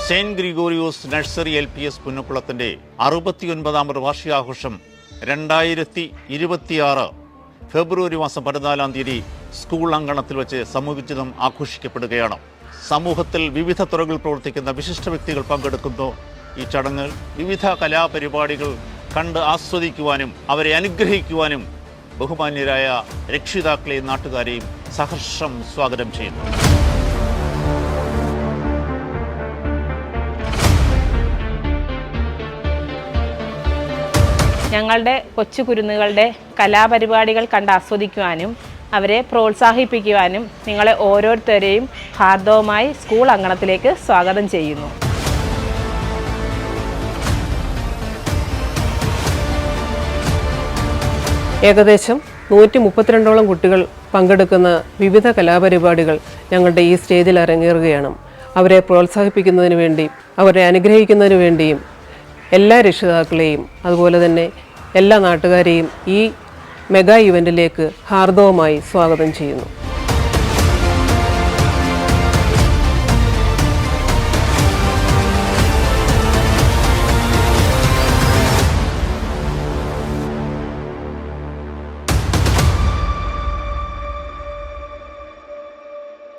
Saint Gregorios nursery LPS പുന്നക്കുളത്തിൻ്റെ 69ാമത് വാർഷികാഘോഷം 2026 ഫെബ്രുവരി മാസം 14-ാം തീയതി school അങ്കണത്തിൽ വെച്ച് സമൂഹോചിതം ആഘോഷിക്കപ്പെടുകയാണ്. സമൂഹത്തിൽ വിവിധ തുറകളിൽ പ്രവർത്തിക്കുന്ന വിശിഷ്ട വ്യക്തികൾ പങ്കെടുക്കുന്നു. ഈ ചടങ്ങ് വിവിധ കലാപരിപാടികൾ കണ്ട് ആസ്വദിക്കുവാനും അവരെ അനുഗ്രഹിക്കുവാനും ബഹുമാന്യരായ രക്ഷിതാക്കളെയും നാട്ടുകാരെയും സഹർഷം സ്വാഗതം ചെയ്യുന്നു. ഞങ്ങളുടെ കൊച്ചു കുരുന്നുകളുടെ കലാപരിപാടികൾ കണ്ട് ആസ്വദിക്കുവാനും അവരെ പ്രോത്സാഹിപ്പിക്കുവാനും നിങ്ങളെ ഓരോരുത്തരെയും ഹാർദവമായി സ്കൂൾ അങ്കണത്തിലേക്ക് സ്വാഗതം ചെയ്യുന്നു. ഏകദേശം 132ഓളം കുട്ടികൾ പങ്കെടുക്കുന്ന വിവിധ കലാപരിപാടികൾ ഞങ്ങളുടെ ഈ സ്റ്റേജിൽ അരങ്ങേറുകയാണ്. അവരെ പ്രോത്സാഹിപ്പിക്കുന്നതിന് വേണ്ടി അവരെ അനുഗ്രഹിക്കുന്നതിന് വേണ്ടിയും എല്ലാ രക്ഷിതാക്കളെയും അതുപോലെ തന്നെ എല്ലാ നാട്ടുകാരെയും ഈ മെഗാ ഇവൻറ്റിലേക്ക് ഹാർദവമായി സ്വാഗതം ചെയ്യുന്നു.